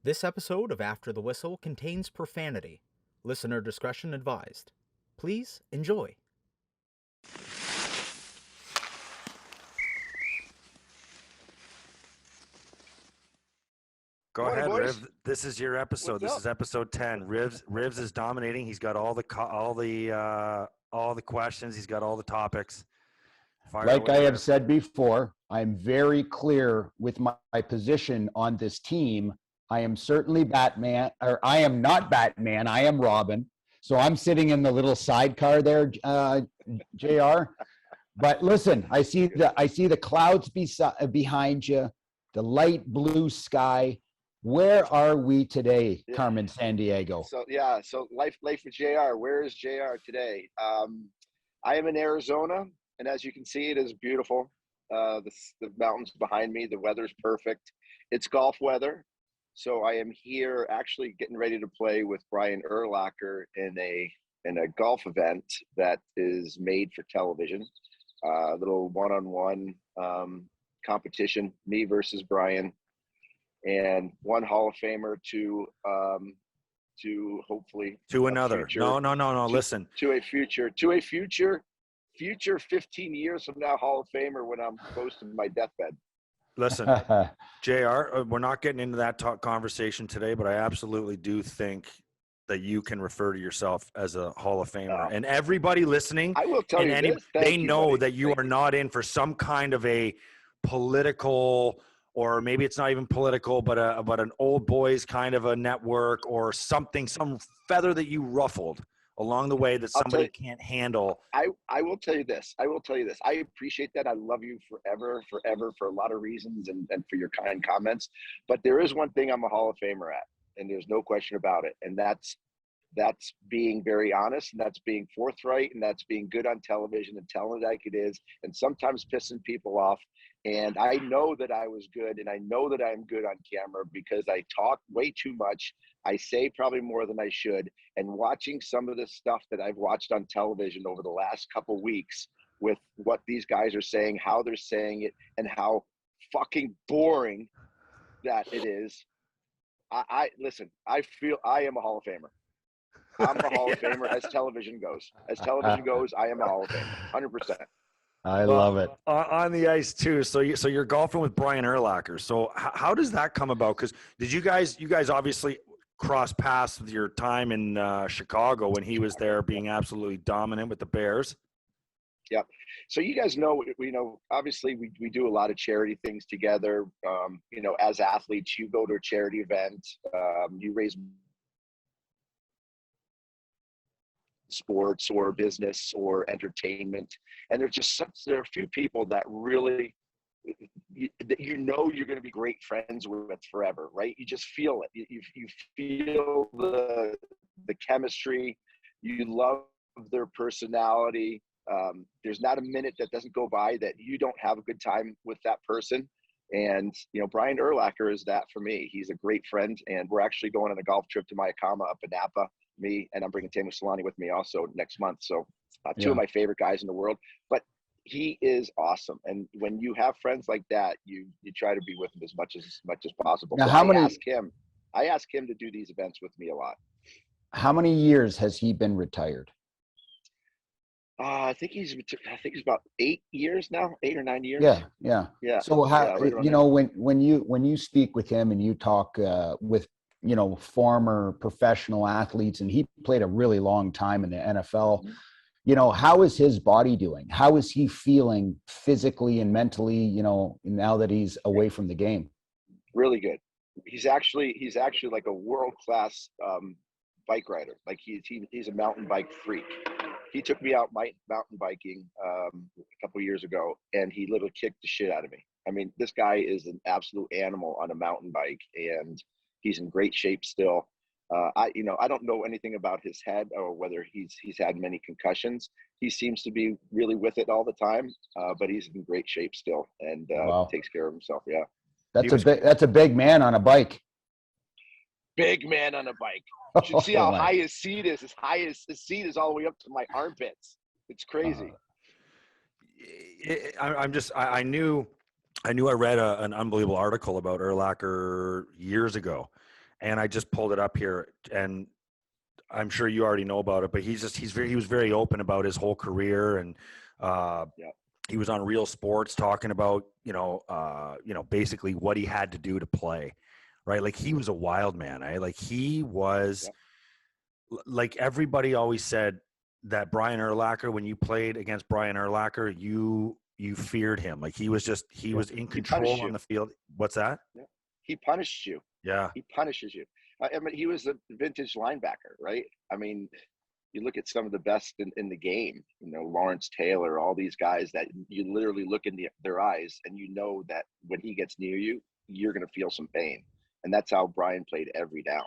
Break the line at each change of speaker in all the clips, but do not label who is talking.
This episode of After the Whistle contains profanity. Listener discretion advised. Please enjoy.
Go
Morning,
ahead,
boys.
Riv. This is your episode.
What's
This
up?
is episode 10. Rivs is dominating. He's got all the questions. He's got all the topics. Fire
Like
away,
I have
Riv.
said before, I'm very clear with my position on this team. I am certainly Batman, or I am not Batman. I am Robin. So I'm sitting in the little sidecar there, JR. But listen, I see the clouds behind you, the light blue sky. Where are we today, Carmen Sandiego?
So life for JR. Where is JR today? I am in Arizona, and as you can see, it is beautiful. The mountains behind me, the weather's perfect. It's golf weather, so I am here actually getting ready to play with Brian Urlacher in a golf event that is made for television. A little one-on-one competition, me versus Brian. And one Hall of Famer to hopefully
To another.
future,
No. Listen.
to a future 15 years from now Hall of Famer when I'm close to my deathbed.
Listen, JR, we're not getting into that conversation today, but I absolutely do think that you can refer to yourself as a Hall of Famer. And everybody listening,
I will tell you this.
they know
buddy.
that you are not in for some kind of a political, or maybe it's not even political, but an old boys kind of a network or something, some feather that you ruffled along the way that somebody can't handle.
I will tell you this. I appreciate that. I love you forever for a lot of reasons and for your kind comments. But there is one thing I'm a Hall of Famer at, and there's no question about it. And that's being very honest, and that's being forthright, and that's being good on television and telling it like it is, and sometimes pissing people off. And I know that I was good, and I know that I'm good on camera because I talk way too much. I say probably more than I should. And watching some of the stuff that I've watched on television over the last couple weeks with what these guys are saying, how they're saying it, and how fucking boring that it is. I listen, I feel I am a Hall of Famer. I'm a Hall of Famer as television goes. As television goes, I am a Hall of Famer, 100%.
I love it.
On the ice too. So you're golfing with Brian Urlacher. So how does that come about? Because you guys obviously cross paths with your time in Chicago when he was there, being absolutely dominant with the Bears.
Yep. So you guys know, obviously we do a lot of charity things together. As athletes, you go to a charity event, you raise sports or business or entertainment, and there are a few people that really you're going to be great friends with forever, right? You just feel it. You feel the chemistry. You love their personality. There's not a minute that doesn't go by that you don't have a good time with that person. And Brian Urlacher is that for me. He's a great friend, and we're actually going on a golf trip to Mayakama up in Napa. Me, and I'm bringing Tamu Solani with me also next month. So two of my favorite guys in the world, but he is awesome. And when you have friends like that, you try to be with him as much as possible.
Now,
So I ask him to do these events with me a lot.
How many years has he been retired?
I think he's about 8 years now, 8 or 9 years.
Yeah.
Yeah.
So how,
right
when you speak with him and you talk with, former professional athletes, and he played a really long time in the NFL, how is his body doing? How is he feeling physically and mentally, now that he's away from the game?
Really good. He's actually like a world-class bike rider. Like he's a mountain bike freak. He took me out mountain biking a couple of years ago, and he literally kicked the shit out of me. I mean, this guy is an absolute animal on a mountain bike, and he's in great shape still. I don't know anything about his head or whether he's had many concussions. He seems to be really with it all the time, but he's in great shape still, and takes care of himself. Yeah,
that's a big man on a bike.
Big man on a bike. You should see how high his seat is. His seat is all the way up to my armpits. It's crazy.
I knew I read an unbelievable article about Urlacher years ago, and I just pulled it up here, and I'm sure you already know about it, but he was very open about his whole career, and he was on Real Sports talking about, basically what he had to do to play, right? Like, he was a wild man. Like, he was like, everybody always said that Brian Urlacher, when you played against Brian Urlacher, you feared him. Like, he was in control on the field. What's that?
Yeah. He punished you.
Yeah.
He punishes you. I mean, he was a vintage linebacker, right? I mean, you look at some of the best in the game, Lawrence Taylor, all these guys that you literally look in their eyes and you know that when he gets near you, you're going to feel some pain. And that's how Brian played every down.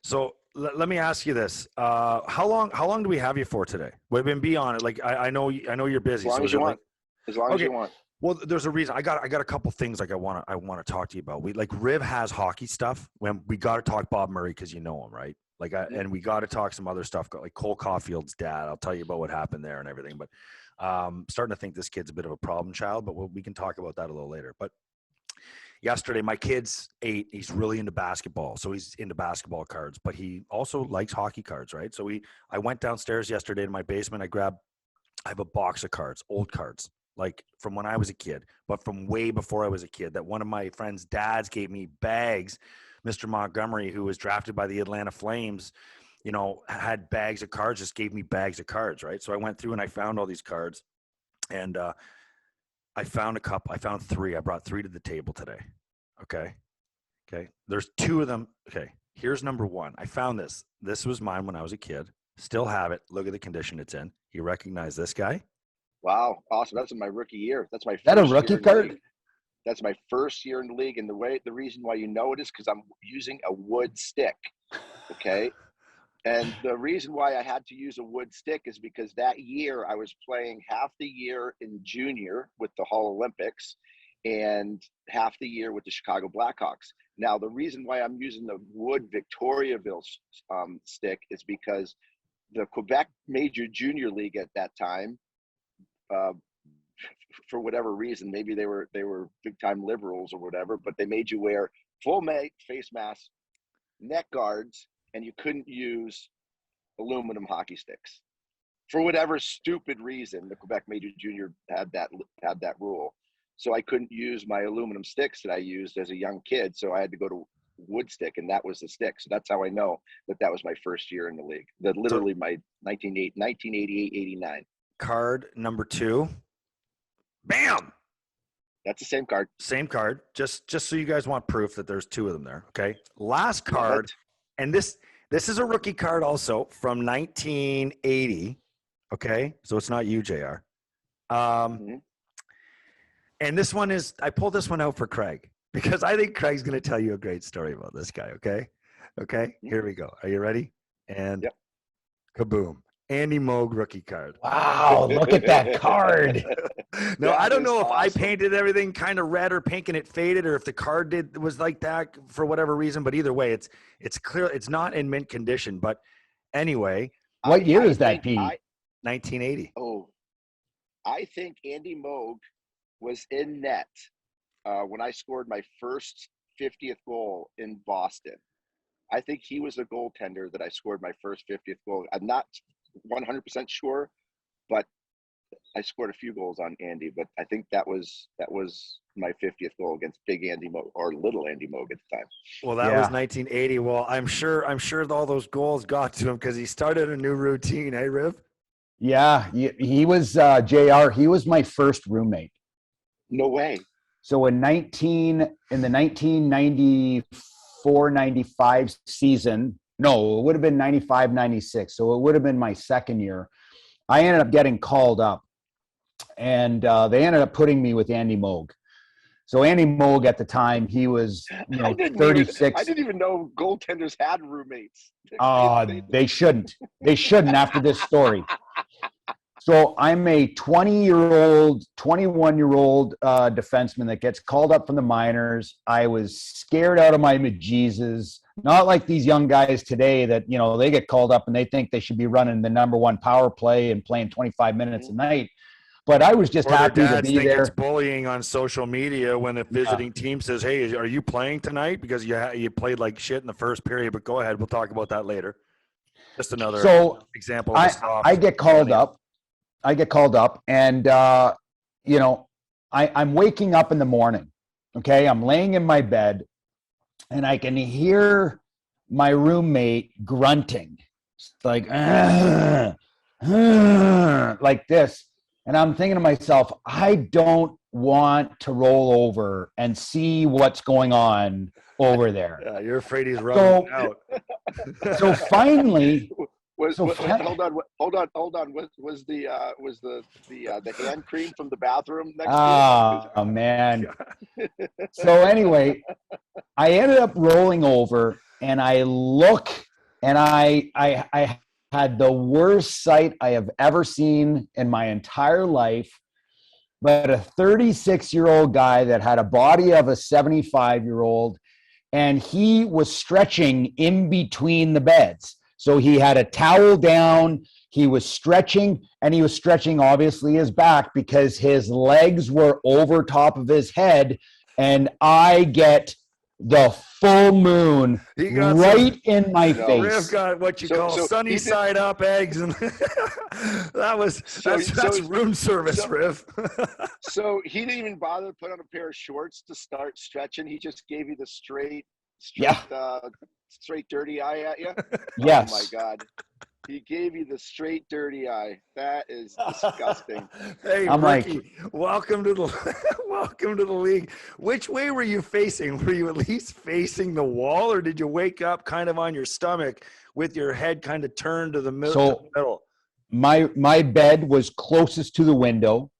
So let me ask you this. How long do we have you for today? We've been beyond it. Like, I know you're busy.
As long as you want. As long as you want.
Well, there's a reason. I got a couple things like I want to talk to you about. Riv has hockey stuff. When we got to talk Bob Murray because you know him, right? And we got to talk some other stuff, like Cole Caulfield's dad. I'll tell you about what happened there and everything. But starting to think this kid's a bit of a problem child, but we can talk about that a little later. But yesterday, my kid's 8. He's really into basketball, so he's into basketball cards. But he also likes hockey cards, right? So I went downstairs yesterday to my basement. I have a box of cards, old cards, like from when I was a kid, but from way before I was a kid, that one of my friend's dads gave me bags. Mr. Montgomery, who was drafted by the Atlanta Flames, had bags of cards, just gave me bags of cards, right? So I went through and I found all these cards, and I found 3. I brought 3 to the table today. Okay. There's 2 of them. Okay. Here's number 1. I found this. This was mine when I was a kid. Still have it. Look at the condition it's in. You recognize this guy?
Wow. Awesome. That's in my rookie year. That's my first
Is that a rookie card?
That's my first year in the league. And the reason why you know it is because I'm using a wood stick. Okay. And the reason why I had to use a wood stick is because that year I was playing half the year in junior with the Hall Olympics and half the year with the Chicago Blackhawks. Now, the reason why I'm using the wood Victoriaville stick is because the Quebec Major Junior League at that time, for whatever reason, maybe they were big time liberals or whatever, but they made you wear full face masks, neck guards, and you couldn't use aluminum hockey sticks. For whatever stupid reason, the Quebec Major Junior had that rule. So I couldn't use my aluminum sticks that I used as a young kid. So I had to go to wood stick, and that was the stick. So that's how I know that was my first year in the league. That literally my 1988-89.
Card number 2. Bam!
That's the same card.
Same card. Just so you guys want proof that there's 2 of them there. Okay. Last card, and this is a rookie card also from 1980. Okay. So it's not you, JR. And this one I pulled this one out for Craig because I think Craig's going to tell you a great story about this guy. Okay. Here we go. Are you ready? And kaboom. Andy Moog rookie card.
Wow, look at that card.
No, I don't know if I painted everything kind of red or pink and it faded, or if the card was like that for whatever reason. But either way, it's clear it's not in mint condition. But anyway,
what year is that, Pete?
1980.
Oh, I think Andy Moog was in net when I scored my first 50th goal in Boston. I think he was the goaltender that I scored my first 50th goal. I'm not 100% sure, but I scored a few goals on Andy, but I think that was my 50th goal against Big Andy Moog or Little Andy Moog at the time.
Well, that was 1980. Well, I'm sure all those goals got to him because he started a new routine, eh, Riv?
Yeah, he was JR. He was my first roommate.
No way.
So in the 1994-95 season, no, it would have been 95-96. So it would have been my second year. I ended up getting called up, and they ended up putting me with Andy Moog. So Andy Moog at the time, he was 36.
I didn't even know goaltenders had roommates.
They shouldn't. They shouldn't after this story. So I'm a 21-year-old defenseman that gets called up from the minors. I was scared out of my bejesus. Not like these young guys today that, they get called up and they think they should be running the number 1 power play and playing 25 minutes a night. But I was just
Or their
happy to
dads
be
think it's
there.
bullying on social media when a visiting team says, "Hey, are you playing tonight?" Because you played like shit in the first period. But go ahead, we'll talk about that later. Just another
So
example of a soft.
I get called up. And you know, I'm waking up in the morning. Okay, I'm laying in my bed, and I can hear my roommate grunting, like like this. And I'm thinking to myself, I don't want to roll over and see what's going on over there.
Yeah, you're afraid he's running out.
So finally,
hold on. Was the hand cream from the bathroom next to
oh man. So anyway, I ended up rolling over, and I look, and I had the worst sight I have ever seen in my entire life. But a 36-year-old guy that had a body of a 75-year-old, and he was stretching in between the beds. So he had a towel down, he was stretching, and he was stretching obviously his back because his legs were over top of his head, and I get the full moon right in my face.
Riv got what you call sunny side up eggs, and that's room service, Riv.
So he didn't even bother to put on a pair of shorts to start stretching. He just gave you the straight dirty eye at you.
Yes.
Oh my God. He gave you the straight dirty eye. That is disgusting.
Hey, I'm Ricky, welcome to the league. Which way were you facing? Were you at least facing the wall, or did you wake up kind of on your stomach with your head kind of turned to the middle?
So my bed was closest to the window.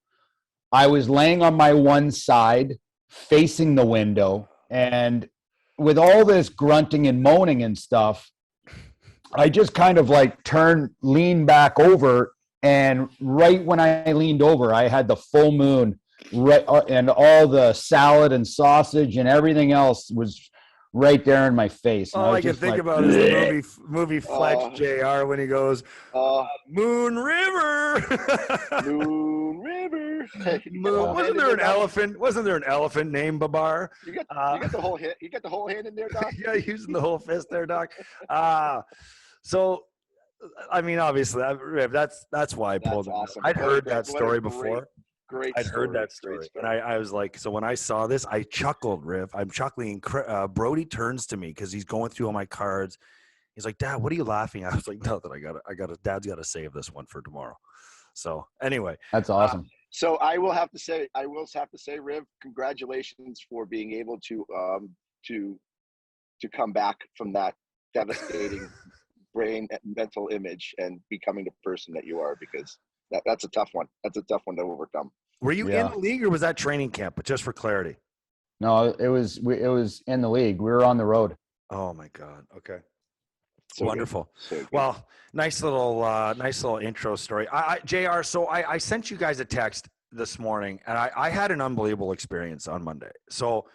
I was laying on my one side facing the window, and with all this grunting and moaning and stuff, I just kind of like leaned back over, and right when I leaned over, I had the full moon, right, and all the salad and sausage and everything else was right there in my face.
All I can think about is the movie Fletch Jr. when he goes, Moon River.
Moon River.
Wasn't there an elephant? Wasn't there an elephant named Babar?
You got the whole hit. You got the whole hand in there, Doc.
Yeah, using the whole fist there, Doc. So, I mean, obviously, that's why I pulled it.
Awesome.
I'd heard that story before.
I'd
heard that story. And I was like, so when I saw this, I chuckled, Riv. I'm chuckling. Brody turns to me because he's going through all my cards. He's like, Dad, what are you laughing at? I was like, nothing. Dad's got to save this one for tomorrow. So anyway.
That's awesome.
So I will have to say, Riv, congratulations for being able to come back from that devastating brain and mental image and becoming the person that you are, because that's a tough one. That's a tough one to overcome.
Were you in the league, or was that training camp? But just for clarity.
No, it was in the league. We were on the road.
Oh my God. Okay.
So
wonderful.
So
well, nice little intro story. JR, so I sent you guys a text this morning, and I had an unbelievable experience on Monday. So,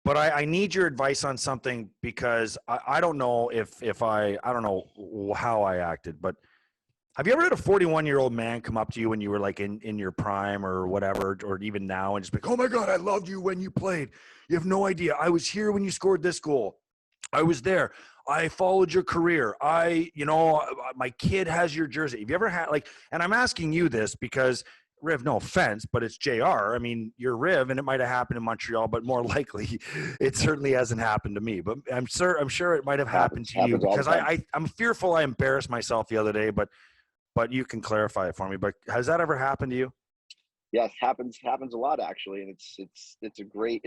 but I need your advice on something, because I don't know if I don't know how I acted, but have you ever had a 41-year-old man come up to you when you were like in your prime or whatever, or even now, and just be like, oh my God, I loved you when you played. You have no idea. I was here when you scored this goal. I was there. I followed your career. My kid has your jersey. Have you ever had and I'm asking you this because, Riv, no offense, but it's JR. I mean, you're Riv, and it might have happened in Montreal, but more likely it certainly hasn't happened to me. But I'm sure it might have happened to you, because I'm fearful I embarrassed myself the other day, but you can clarify it for me. But has that ever happened to you?
Yes, happens a lot, actually, and it's a great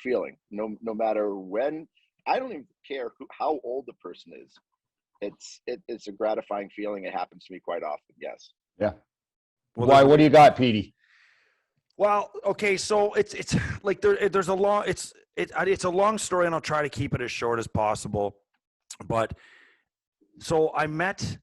feeling. No matter when. I don't even care how old the person is. It's a gratifying feeling. It happens to me quite often. Yes.
Yeah. Well, why? What do you got, Petey?
Well, okay, so it's like there's a long it's a long story, and I'll try to keep it as short as possible. But so I met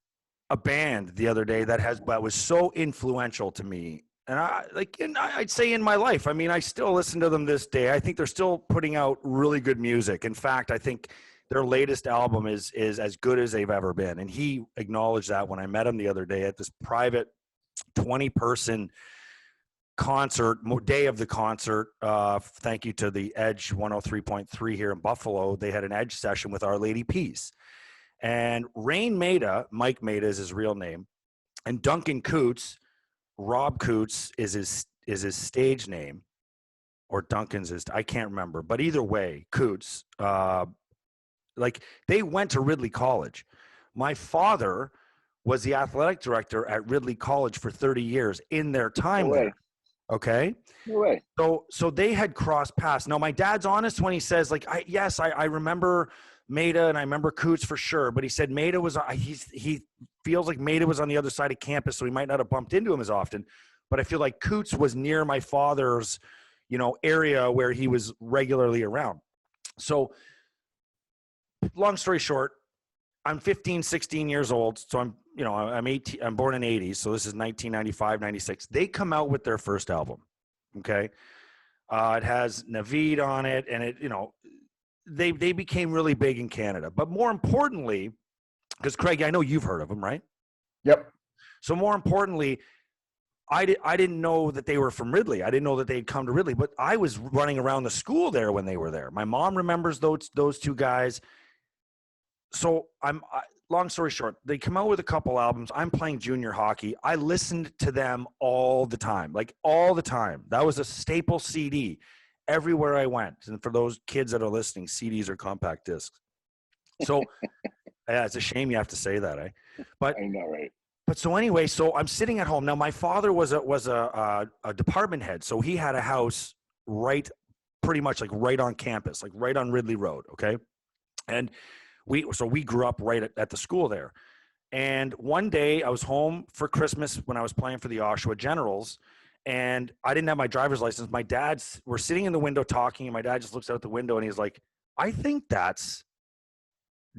a band the other day that was so influential to me. And I'd say in my life, I mean, I still listen to them this day. I think they're still putting out really good music. In fact, I think their latest album is as good as they've ever been. And he acknowledged that when I met him the other day at this private 20-person concert, day of the concert, thank you to the Edge 103.3 here in Buffalo. They had an Edge session with Our Lady Peace. And Rain Maida, Mike Maida is his real name, and Duncan Coots, Rob Coots is his stage name, or Duncan's is, I can't remember. But either way, Coots, like they went to Ridley College. My father was the athletic director at Ridley College for 30 years in their time there. Okay.
No way.
So they had crossed paths. Now my dad's honest when he says like, I remember Maida and I remember Coots for sure, but he said Maida was, he feels like Maida was on the other side of campus, so he might not have bumped into him as often, but I feel like Coots was near my father's, area where he was regularly around. So long story short, I'm 15, 16 years old. So I'm 18, I'm born in 80. So this is 1995, 96. They come out with their first album. Okay. It has Naveed on it, and it, they became really big in Canada. But more importantly, because Craig, I know you've heard of them, right?
Yep.
So more importantly, I didn't know that they were from Ridley. I didn't know that they'd come to Ridley, but I was running around the school there when they were there. My mom remembers those two guys. So long story short, they come out with a couple albums. I'm playing junior hockey. I listened to them all the time, like all the time. That was a staple CD everywhere I went. And for those kids that are listening, CDs are compact discs. So yeah, it's a shame you have to say that, But
I know, right?
But so anyway, so I'm sitting at home. Now my father was a department head. So he had a house pretty much like right on campus, like right on Ridley Road. Okay. And we grew up right at the school there. And one day I was home for Christmas when I was playing for the Oshawa Generals, and I didn't have my driver's license. We're sitting in the window talking, and my dad just looks out the window and he's like, I think that's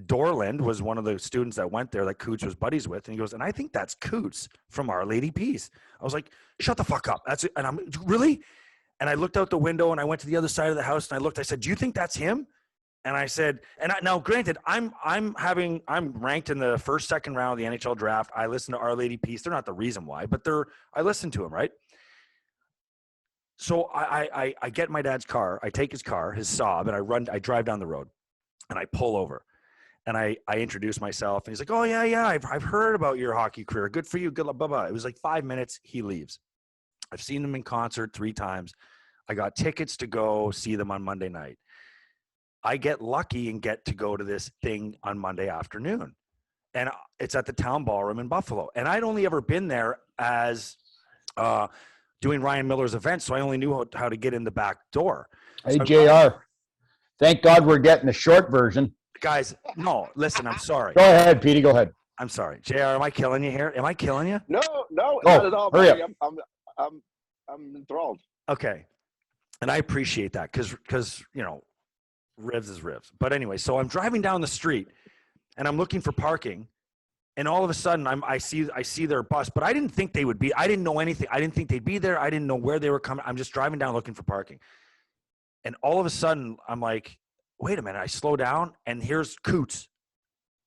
Dorland was one of the students that went there that Coots was buddies with. And he goes, and I think that's Coots from Our Lady Peace. I was like, shut the fuck up. That's it. And I'm really? And I looked out the window and I went to the other side of the house and I said, do you think that's him? And I said, now granted, I'm ranked in the first, second round of the NHL draft. I listen to Our Lady Peace. They're not the reason why, but I listen to him, right? So I get my dad's car. I take his car, his Saab, and I drive down the road and I pull over and I introduce myself and he's like, oh yeah. I've heard about your hockey career. Good for you. Good luck, blah, blah. It was like 5 minutes. He leaves. I've seen him in concert 3 times. I got tickets to go see them on Monday night. I get lucky and get to go to this thing on Monday afternoon. And it's at the Town Ballroom in Buffalo. And I'd only ever been there as doing Ryan Miller's events, so I only knew how to get in the back door.
Hey,
So
JR, thank God we're getting the short version.
guys, no, listen, I'm sorry.
Go ahead, Petey, go ahead.
I'm sorry. JR, am I killing you here? Am I killing you?
No, not at all.
Hurry
buddy. I'm enthralled.
Okay. And I appreciate that because ribs is ribs. But anyway, so I'm driving down the street and I'm looking for parking, and all of a sudden I see their bus, but I didn't think they would be. I didn't know anything. I didn't think they'd be there. I didn't know where they were coming. I'm just driving down looking for parking. And all of a sudden I'm like, wait a minute. I slow down and here's Coots.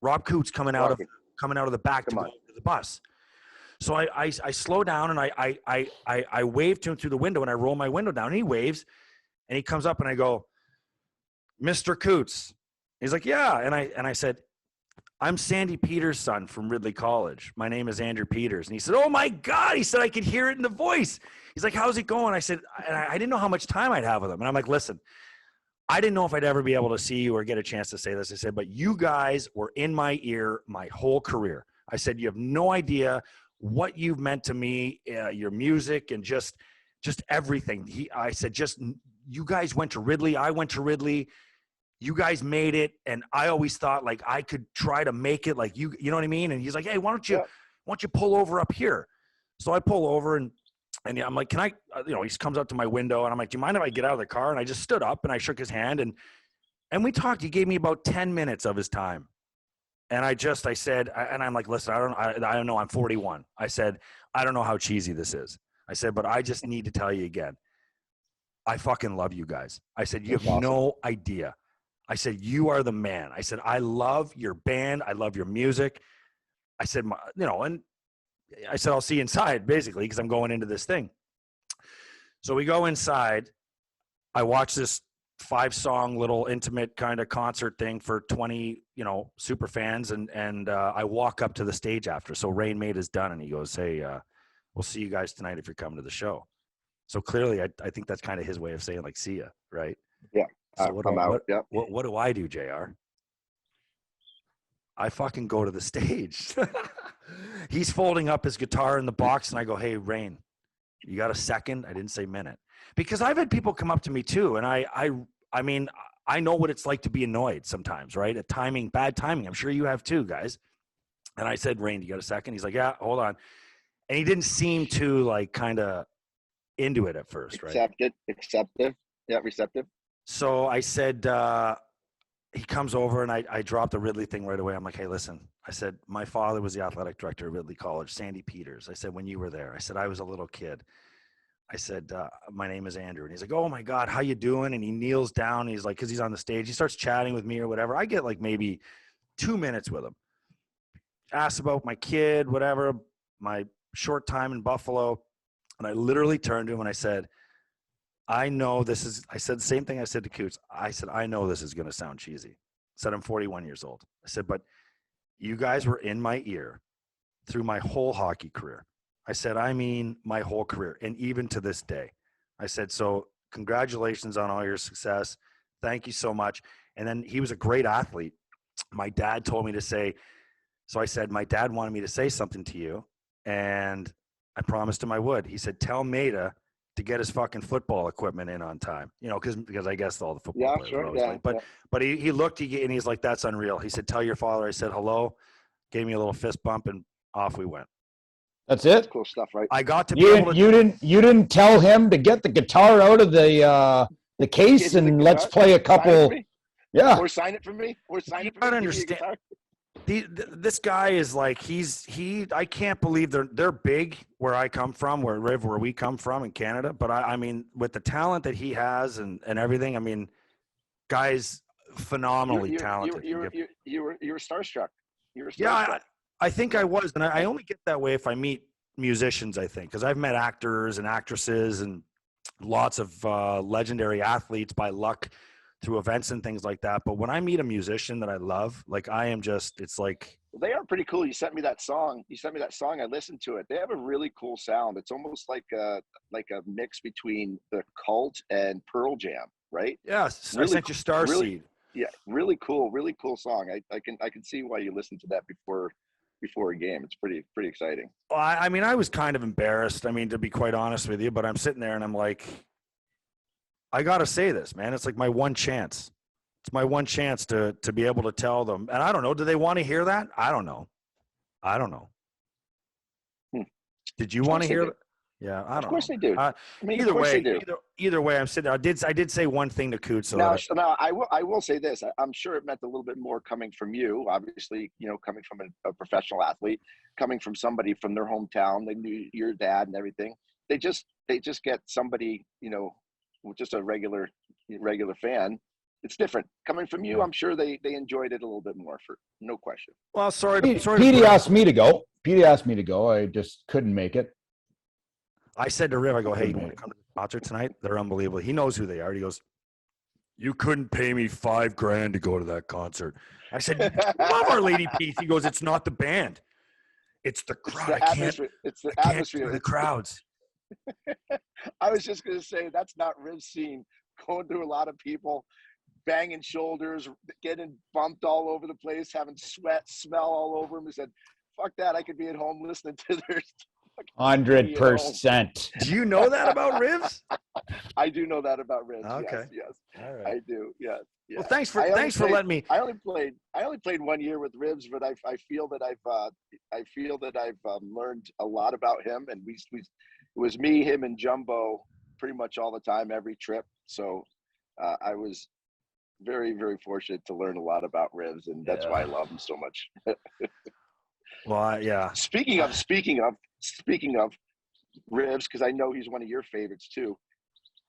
Rob Coots coming out of the back to go to the bus. So I slow down and I wave to him through the window and I roll my window down and he waves and he comes up and I go, Mr. Coots. He's like, yeah. And I said, I'm Sandy Peters' son from Ridley College. My name is Andrew Peters. And he said, oh my God. He said, I could hear it in the voice. He's like, how's it going? I said, and I didn't know how much time I'd have with him. And I'm like, listen, I didn't know if I'd ever be able to see you or get a chance to say this. I said, but you guys were in my ear my whole career. I said, you have no idea what you've meant to me, your music and just everything. I said, you guys went to Ridley. I went to Ridley. You guys made it. And I always thought like I could try to make it like you know what I mean? And he's like, hey, why don't you pull over up here? So I pull over and I'm like, can I, he comes up to my window and I'm like, do you mind if I get out of the car? And I just stood up and I shook his hand and we talked. He gave me about 10 minutes of his time. And I said, and I'm like, listen, I don't know. I'm 41. I said, I don't know how cheesy this is. I said, but I just need to tell you again. I fucking love you guys. I said, you have no idea. I said, you are the man. I said, I love your band. I love your music. I said, and I said, I'll see you inside basically because I'm going into this thing. So we go inside. I watch this 5-song little intimate kind of concert thing for 20, super fans. And I walk up to the stage after. So Rain Made is done. And he goes, hey, we'll see you guys tonight if you're coming to the show. So clearly, I think that's kind of his way of saying, like, see ya, right?
Yeah.
So what do I do, JR? I fucking go to the stage. He's folding up his guitar in the box, and I go, hey, Rain, you got a second? I didn't say minute. Because I've had people come up to me too, and I mean, I know what it's like to be annoyed sometimes, right? At bad timing. I'm sure you have too, guys. And I said, Rain, you got a second? He's like, yeah, hold on. And he didn't seem to, like, kind of into it at first, right?
Acceptive. Yeah, receptive.
So I said, he comes over, and I dropped the Ridley thing right away. I'm like, hey, listen. I said, my father was the athletic director at Ridley College, Sandy Peters. I said, when you were there, I said, I was a little kid. I said, my name is Andrew. And he's like, oh my God, how you doing? And he kneels down. He's like, cause he's on the stage. He starts chatting with me or whatever. I get like maybe 2 minutes with him. Asks about my kid, whatever, my short time in Buffalo. And I literally turned to him and I said, I said the same thing I said to Coots. I said, I know this is going to sound cheesy. I said, I'm 41 years old. I said, but you guys were in my ear through my whole hockey career. I said, I mean, my whole career. And even to this day, I said, so congratulations on all your success. Thank you so much. And then he was a great athlete. My dad told me to say, so I said, my dad wanted me to say something to you. And I promised him I would. He said, tell Maida to get his fucking football equipment in on time, because I guess all the football players are always late. But he looked, and he's like, that's unreal. He said, tell your father. I said, hello, gave me a little fist bump, and off we went.
That's it.
That's cool stuff, right?
I got to
You didn't tell him to get the guitar out of the case and let's play a couple. Yeah.
Or sign it for me. Or sign it for me.
I don't understand. This guy is like, I can't believe they're big where I come from, where we come from in Canada. But I mean, with the talent that he has and everything, I mean, guy's phenomenally talented.
You were starstruck. You were starstruck.
Yeah, I think I was. And I only get that way if I meet musicians, I think, because I've met actors and actresses and lots of legendary athletes by luck through events and things like that. But when I meet a musician that I love, like I am just, it's like.
They are pretty cool. You sent me that song. I listened to it. They have a really cool sound. It's almost like a mix between the Cult and Pearl Jam, right?
Yes.
Really
I sent you Starseed.
Yeah. Really cool song. I can see why you listened to that before a game. It's pretty exciting.
Well, I mean, I was kind of embarrassed. I mean, to be quite honest with you, but I'm sitting there and I'm like, I got to say this, man. It's like my one chance. It's my one chance to be able to tell them. And I don't know. Do they want to hear that? I don't know. Did you want to hear that? Yeah, I don't know.
Of course they do.
Either way, I'm sitting there. I did say one thing to Coots. So
now, I will say this. I'm sure it meant a little bit more coming from you. Obviously, coming from a professional athlete, coming from somebody from their hometown. They knew your dad and everything. They just get somebody, just a regular fan. It's different coming from you. I'm sure they enjoyed it a little bit more, for no question.
Well, sorry.
Petey asked me to go. I just couldn't make it.
I said to Riv, I go, hey, you want to come to the concert tonight? They're unbelievable. He knows who they are. He goes, you couldn't pay me $5,000 to go to that concert. I said, love Our Lady Peace. He goes, it's not the band. It's the crowd.
It's the atmosphere.
The crowds.
I was just going to say, that's not Riv's scene. Going through a lot of people, banging shoulders, getting bumped all over the place, having sweat smell all over him. He said, fuck that. I could be at home listening to their
100%.
Do you know that about Rivs?
I do know that about Rivs.
Okay.
Yes.
All right.
I do. Yes.
Well, thanks for letting me.
I only played 1 year with Rivs, but I feel that I've learned a lot about him, and it was me, him, and Jumbo pretty much all the time, every trip. So I was very, very fortunate to learn a lot about Rivs, and that's why I love him so much.
Well, yeah.
Speaking of Rivs, because I know he's one of your favorites too.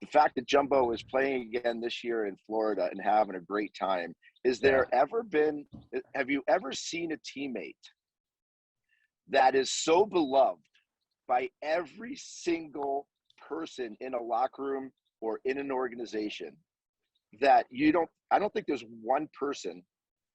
The fact that Jumbo is playing again this year in Florida and having a great time. Have you ever seen a teammate that is so beloved by every single person in a locker room or in an organization that I don't think there's one person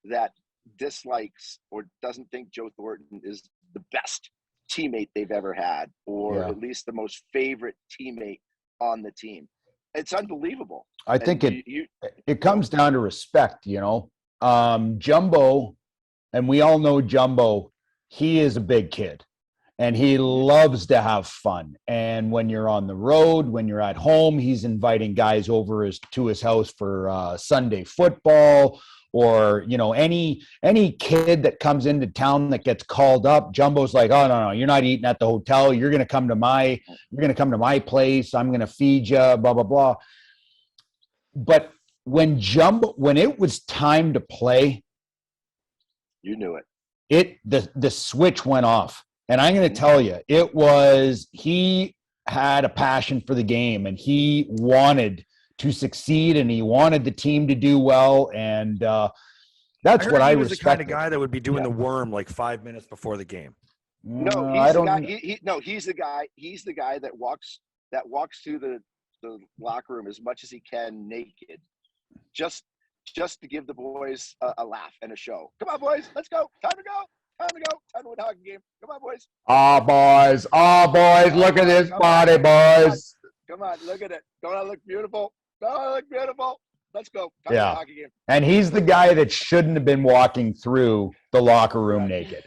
that dislikes or doesn't think Joe Thornton is the best teammate they've ever had, or at least the most favorite teammate on the team. It's unbelievable.
I think it comes down to respect, Jumbo, and we all know Jumbo, he is a big kid and he loves to have fun. And when you're on the road, when you're at home, he's inviting guys over to his house for Sunday football, or, any kid that comes into town that gets called up. Jumbo's like, oh, no, you're not eating at the hotel. You're going to come to my place. I'm going to feed you, blah, blah, blah. But when it was time to play,
you knew it.
The switch went off. And I'm going to tell you, he had a passion for the game and he wanted to succeed and he wanted the team to do well. And that's what I respect. He was
the kind of guy that would be doing the worm like 5 minutes before the game.
No, he's the guy. He's the guy that walks through the locker room as much as he can naked, just to give the boys a laugh and a show. Come on, boys, let's go. Time to go. Time to win a hockey game. Come on, boys.
Boys. Look at this body, boys.
Come on, look at it. Don't I look beautiful? Let's go. Time to win a hockey game.
And he's the guy that shouldn't have been walking through the locker room naked.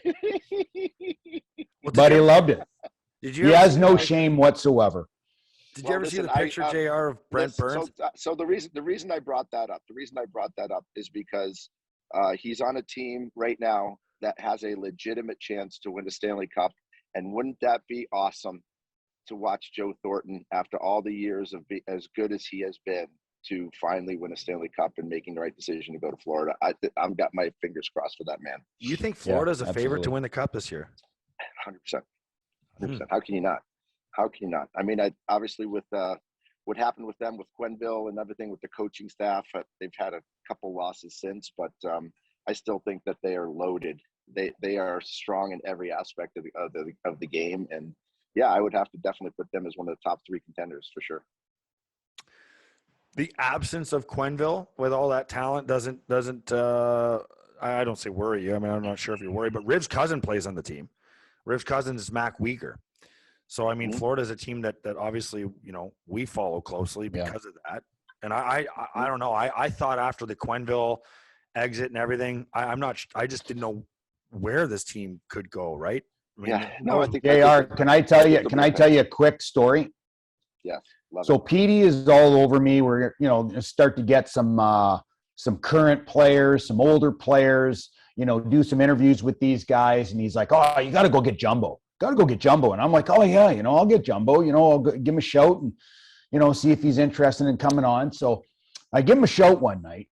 But he loved it. He has no shame whatsoever.
Did you ever see the picture, JR, of Brent Burns?
So the reason I brought that up is because he's on a team right now that has a legitimate chance to win a Stanley Cup. And wouldn't that be awesome to watch Joe Thornton, after all the years of as good as he has been, to finally win a Stanley Cup and making the right decision to go to Florida? I've got my fingers crossed for that man.
You think Florida's a favorite to win the Cup this year?
100%. 100%. How can you not? I mean, obviously with what happened with them with Quenneville and everything with the coaching staff, they've had a couple losses since, but I still think that they are loaded. They are strong in every aspect of the game, and I would have to definitely put them as one of the top 3 contenders for sure.
The absence of Quenneville with all that talent doesn't I don't say worry you. I mean, I'm not sure if you're worried, but Riv's cousin plays on the team. Riv's cousin is Mac Weegar. So, I mean, Florida is a team that obviously, we follow closely because of that. And I don't know. I thought after the Quenneville exit and everything, I just didn't know where this team could go, right? I mean,
I think
JR, can I tell you a quick story?
Yeah.
So Petey is all over me. We're, start to get some current players, some older players, do some interviews with these guys. And he's like, oh, you got to go get Jumbo. And I'm like, oh yeah, I'll get Jumbo, I'll give him a shout and, see if he's interested in coming on. So I give him a shout one night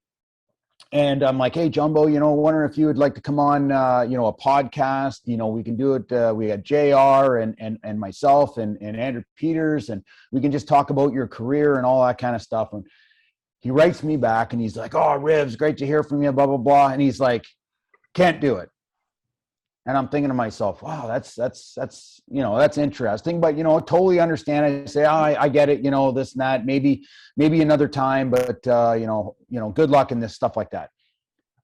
and I'm like, hey Jumbo, wondering if you would like to come on, a podcast, we can do it. We got JR and myself and Andrew Peters, and we can just talk about your career and all that kind of stuff. And he writes me back and he's like, oh, Rivs, great to hear from you, blah, blah, blah. And he's like, can't do it. And I'm thinking to myself, wow, that's interesting, but, totally understand. I say, I get it, this and that, maybe another time, but, good luck in this stuff like that.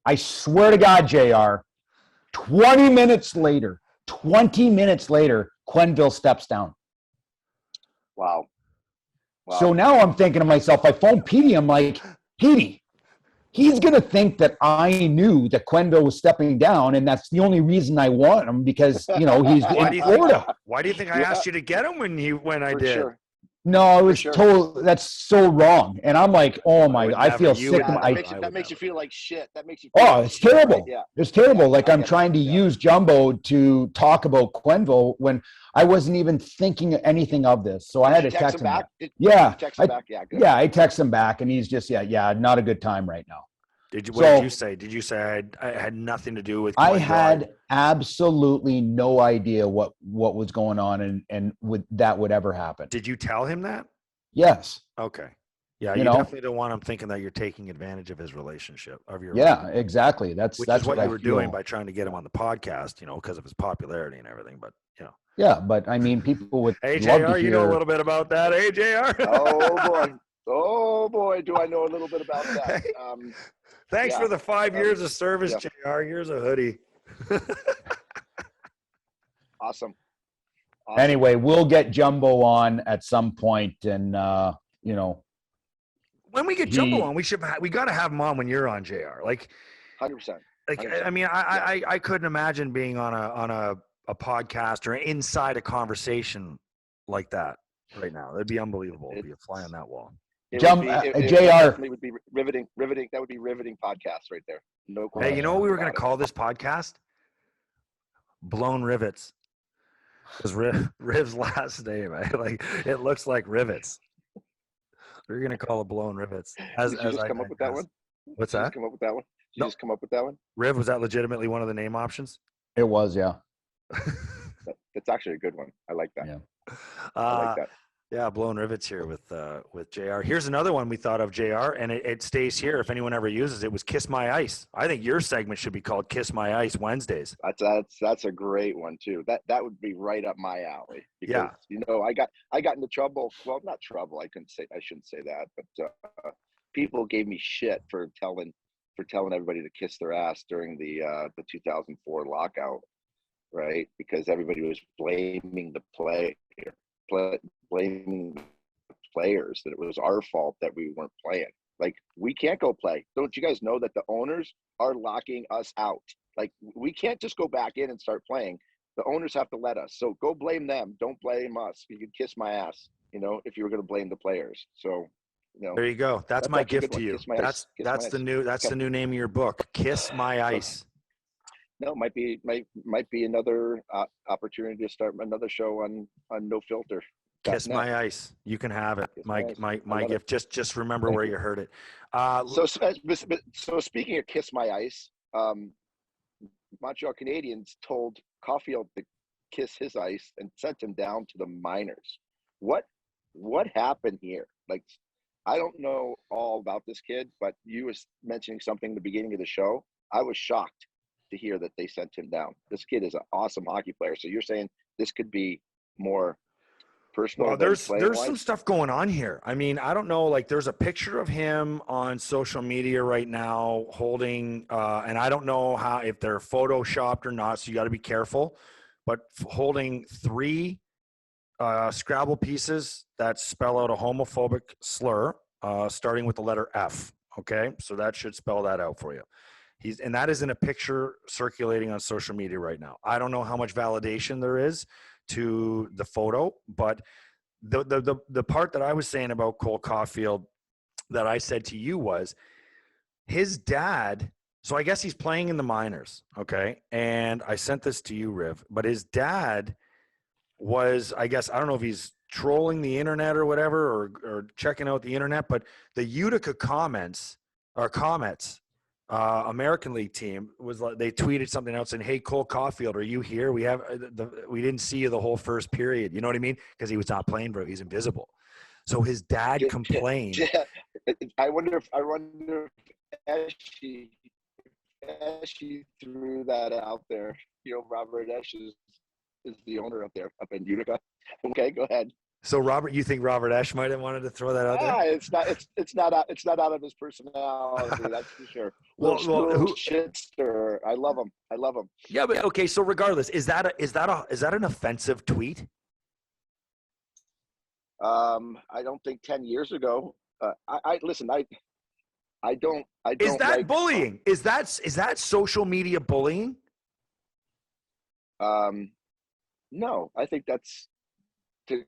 I swear to God, JR, 20 minutes later, Quenneville steps down.
Wow.
So now I'm thinking to myself, I phone Petey. I'm like, Petey, he's going to think that I knew that Quenneville was stepping down, and that's the only reason I want him because, he's in Florida.
Why do you think I asked you to get him when I did?
Sure.
No, it was total. That's so wrong. And I'm like, oh my, I feel sick.
That makes you feel like shit. That makes you.
It's terrible. Right? It's terrible. Like I'm trying to use Jumbo to talk about Quenneville when I wasn't even thinking anything of this. So I had to text him back. I text him back, and he's just not a good time right now.
What did you say? Did you say I had nothing to do with Quenneville?
I had absolutely no idea what was going on and that would ever happen.
Did you tell him that?
Yes.
Okay. Yeah, you definitely don't want him thinking that you're taking advantage of his relationship, of your
relationship. Exactly. That's
what you were doing by trying to get him on the podcast, because of his popularity and everything. But
Yeah, but I mean, people would
Hey,
love to
JR, you know a
hear.
little bit about that. Hey, JR.
Oh boy, do I know a little bit about that.
Hey, thanks for the 5 years of service,
yeah.
JR. Here's a hoodie.
Awesome.
Anyway, we'll get Jumbo on at some point, and
When we get Jumbo on, we got to have him on when you're on, JR. Like,
100%.
like I mean, I couldn't imagine being on a podcast or inside a conversation like that right now. That'd be unbelievable. It'd be a fly on that wall.
JR
It would be riveting. That would be riveting podcast right there. No question.
Hey, you know what we were going to call this podcast? Blown Rivets. Because Riv's last name, right? Like, it looks like rivets. We're going to call it Blown Rivets.
Did you just come up with that one?
What's that?
Did you just come up with that one?
Riv, was that legitimately one of the name options?
it was, yeah.
It's actually a good one. I like that.
Yeah.
I like that.
Yeah, Blown Rivets here with JR. Here's another one we thought of, JR, and it stays here if anyone ever uses it, was Kiss My Ice. I think your segment should be called Kiss My Ice Wednesdays.
That's a great one too. That would be right up my alley. Because,
Yeah.
I got into trouble. Well, not trouble. I shouldn't say that, but people gave me shit for telling everybody to kiss their ass during the 2004 lockout, right? Because everybody was blaming blaming the players, that it was our fault that we weren't playing. Like, we can't go play. Don't you guys know that the owners are locking us out? Like, we can't just go back in and start playing. The owners have to let us. So go blame them. Don't blame us. You could kiss my ass, if you were going to blame the players. So,
there you go. That's my gift to you. That's the new name of your book, Kiss My Ice.
No, might be another opportunity to start another show on No Filter.
Kiss My Ice. You can have it. My gift. Just remember where you heard it.
So speaking of Kiss My Ice, Montreal Canadiens told Caulfield to kiss his ice and sent him down to the minors. What happened here? Like, I don't know all about this kid, but you was mentioning something at the beginning of the show. I was shocked to hear that they sent him down. This kid is an awesome hockey player. So you're saying this could be more personal?
Well, there's some stuff going on here. I mean, I don't know. Like, there's a picture of him on social media right now holding, and I don't know if they're photoshopped or not. So you got to be careful. But holding 3 Scrabble pieces that spell out a homophobic slur, starting with the letter F. Okay, so that should spell that out for you. And that is in a picture circulating on social media right now. I don't know how much validation there is to the photo, but the part that I was saying about Cole Caulfield that I said to you was his dad. So I guess he's playing in the minors, okay? And I sent this to you, Riv, but his dad was, I guess, I don't know if he's trolling the internet or whatever, or checking out the internet, but the Utica Comets, American League team, was like, they tweeted something out saying, "Hey, Cole Caulfield, are you here? We didn't see you the whole first period." You know what I mean? Because he was not playing, bro. He's invisible. So his dad complained.
Yeah. I wonder if Eshy threw that out there. Robert Esch is the owner up in Utica. Okay, go ahead.
So Robert, you think Robert Esch might have wanted to throw that out there?
It's not out of his personality, that's for sure. Well, shitster. I love him.
Yeah, but okay. So regardless, is that an offensive tweet?
I don't think 10 years ago. I don't.
Is that
like,
bullying? Is that social media bullying?
No, I think that's to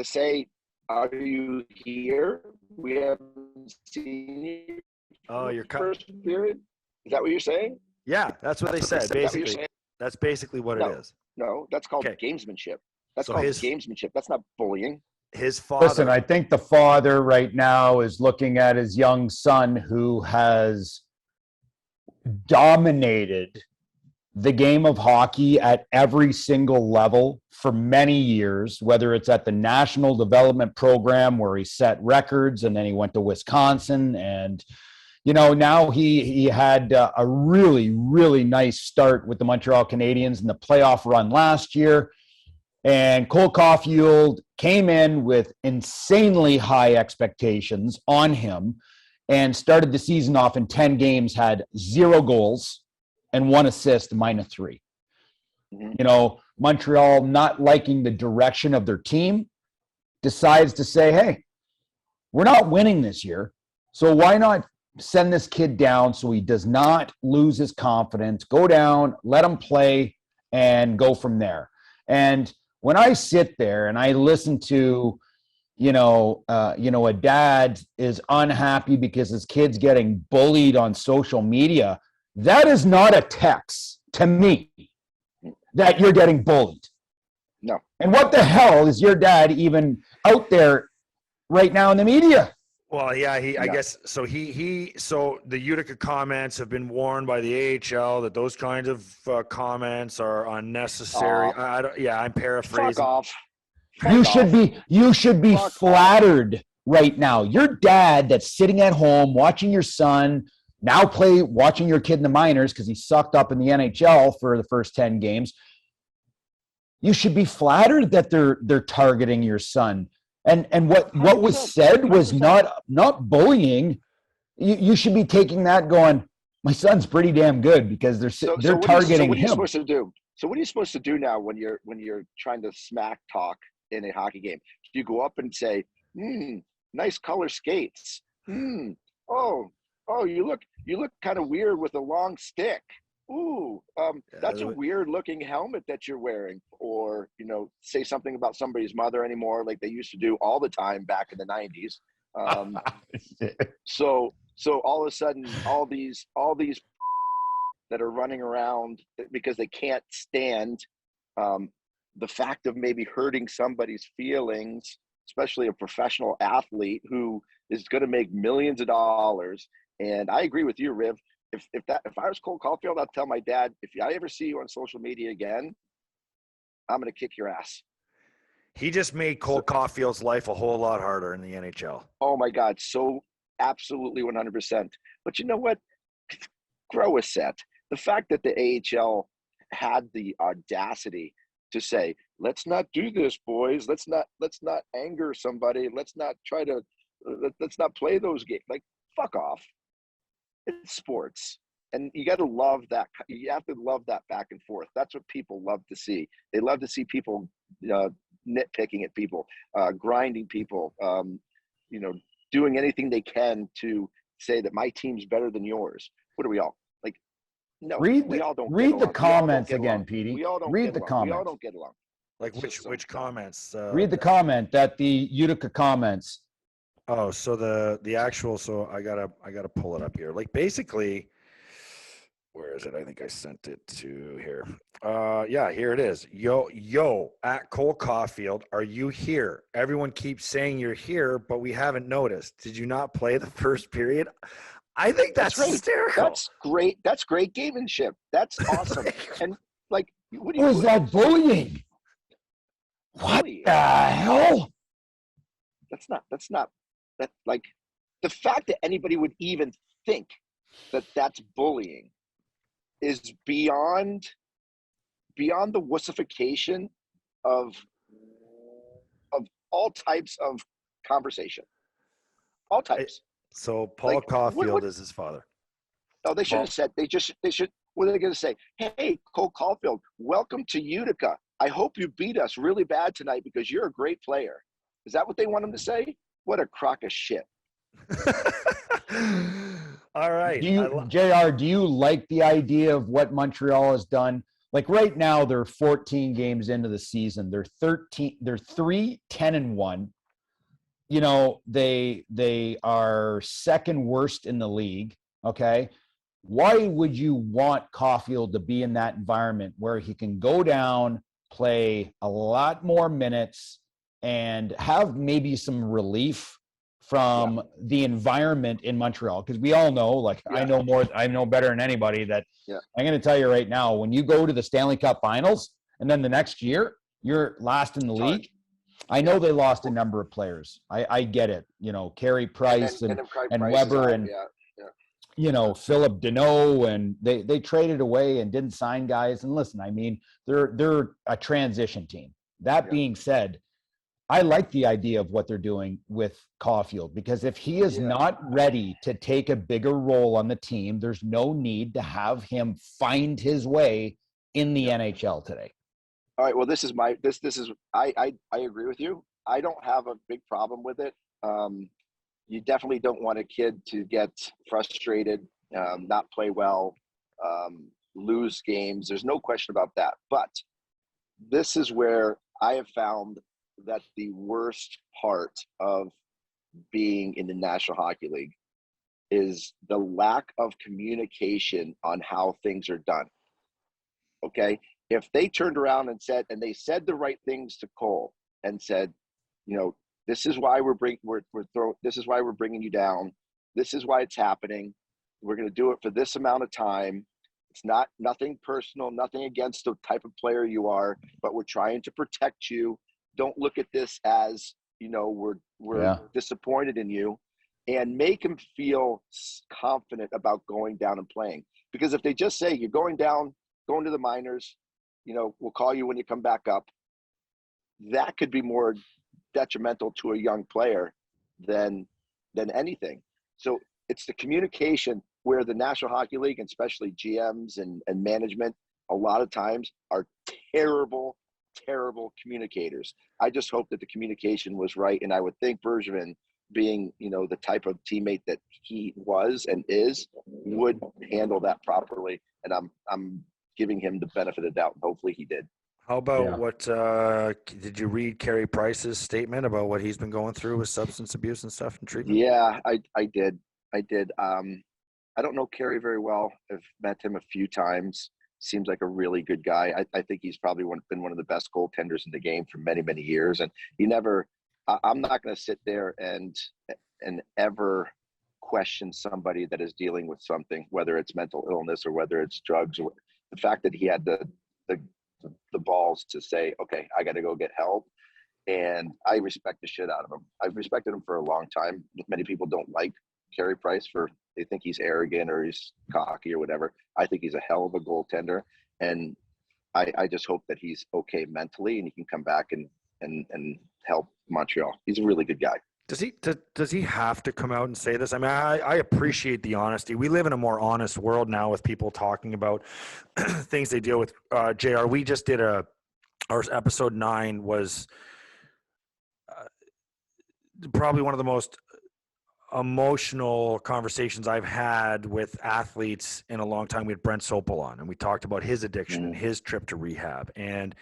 say, "Are you here? We haven't seen you."
Oh, you're
first period. Is that what you're saying?
Yeah, that's what they said. Basically, that's basically what it is.
No, that's called gamesmanship. That's
So
called gamesmanship. That's not bullying.
His father.
Listen, I think the father right now is looking at his young son who has dominated the game of hockey at every single level for many years, whether it's at the National Development Program where he set records and then he went to Wisconsin and, now he had a really, really nice start with the Montreal Canadiens in the playoff run last year. And Cole Caulfield came in with insanely high expectations on him and started the season off in 10 games, had 0 goals and 1 assist, -3. Montreal, not liking the direction of their team, decides to say, hey, we're not winning this year, so why not send this kid down so he does not lose his confidence, go down, let him play, and go from there. And when I sit there and I listen to, a dad is unhappy because his kid's getting bullied on social media, that is not a text to me that you're getting bullied.
No.
And what the hell is your dad even out there right now in the media?
Well, yeah, I guess so. So the Utica comments have been warned by the AHL that those kinds of comments are unnecessary. I'm paraphrasing.
Fuck off.
You should be flattered right now. Your dad that's sitting at home watching your son now watching your kid in the minors because he sucked up in the NHL for the first 10 games. You should be flattered that they're targeting your son. And what was said was not bullying. You should be taking that going, my son's pretty damn good because they're targeting him.
What are you supposed to do? So what are you supposed to do now when you're trying to smack talk in a hockey game? You go up and say, nice color skates. Oh, you look kind of weird with a long stick. Ooh, that's a weird looking helmet that you're wearing. Or, say something about somebody's mother anymore, like they used to do all the time back in the 90s. So all of a sudden, all these that are running around because they can't stand the fact of maybe hurting somebody's feelings, especially a professional athlete who is going to make millions of dollars. And I agree with you, Riv. If I was Cole Caulfield, I'd tell my dad, if I ever see you on social media again, I'm going to kick your ass.
He just made Cole Caulfield's life a whole lot harder in the NHL.
Oh my God. So absolutely 100%. But you know what? Grow a set. The fact that the AHL had the audacity to say, let's not do this, boys. Let's not anger somebody. Let's not play those games. Like, fuck off. It's sports. And you got to love that. You have to love that back and forth. That's what people love to see. They love to see people nitpicking at people, grinding people, doing anything they can to say that my team's better than yours. What are we all? Like, no, we all don't
read the comments again, Petey.
We all don't
read the comments.
We all don't get along.
Like which comments?
Read the comment that the Utica comments.
Oh, so the actual. So I gotta pull it up here. Like basically, where is it? I think I sent it to here. Yeah, here it is. Yo, at Cole Caulfield, are you here? Everyone keeps saying you're here, but we haven't noticed. Did you not play the first period? I think that's hysterical.
That's great. That's great gamemanship. That's awesome. And like, what
was that bullying? What the hell?
That's not that, like, the fact that anybody would even think that that's bullying is beyond the wussification of all types of conversation. All types.
So Paul Caulfield is his father.
No, they should have said, they should, what are they going to say? Hey, Cole Caulfield, welcome to Utica. I hope you beat us really bad tonight because you're a great player. Is that what they want him to say? What a crock of shit.
All right.
JR, do you like the idea of what Montreal has done? Like right now, they're 14 games into the season. They're 3-10-1. They are second worst in the league. Okay. Why would you want Caulfield to be in that environment where he can go down, play a lot more minutes, and have maybe some relief from the environment in Montreal? Because we all know, I know better than anybody that I'm going to tell you right now, when you go to the Stanley Cup Finals and then the next year you're last in the league. I know they lost a number of players. I get it. Carey Price and
Weber
Philip Deneau, and they traded away and didn't sign guys. And listen, I mean, they're a transition team. That being said, I like the idea of what they're doing with Caulfield, because if he is not ready to take a bigger role on the team, there's no need to have him find his way in the NHL today.
All right. Well, this is I agree with you. I don't have a big problem with it. You definitely don't want a kid to get frustrated, not play well, lose games. There's no question about that. But this is where I have found that the worst part of being in the National Hockey League is the lack of communication on how things are done. Okay. If they turned around and said the right things to Cole and said, this is why this is why we're bringing you down. This is why it's happening. We're going to do it for this amount of time. It's nothing personal, nothing against the type of player you are, but we're trying to protect you. Don't look at this as, we're disappointed in you, and make him feel confident about going down and playing. Because if they just say you're going down, going to the minors, we'll call you when you come back up, that could be more detrimental to a young player than anything. So it's the communication where the National Hockey League, and especially GMs and management, a lot of times are terrible communicators. I just hope that the communication was right. And I would think Bergevin, being, the type of teammate that he was and is, would handle that properly. And I'm giving him the benefit of the doubt. Hopefully he did.
How about what did you read Carey Price's statement about what he's been going through with substance abuse and stuff and treatment?
Yeah, I did. I don't know Carey very well. I've met him a few times. Seems like a really good guy. I think he's probably been one of the best goaltenders in the game for many, many years. And I'm not going to sit there and ever question somebody that is dealing with something, whether it's mental illness or whether it's drugs. Or the fact that he had the balls to say, okay, I got to go get help. And I respect the shit out of him. I've respected him for a long time. Many people don't like Carey Price they think he's arrogant or he's cocky or whatever. I think he's a hell of a goaltender. And I just hope that he's okay mentally and he can come back and help Montreal. He's a really good guy.
Does he have to come out and say this? I mean, I appreciate the honesty. We live in a more honest world now with people talking about things they deal with. JR, we just did our episode 9 was probably one of the most emotional conversations I've had with athletes in a long time. We had Brent Sopel on, and we talked about his addiction and his trip to rehab and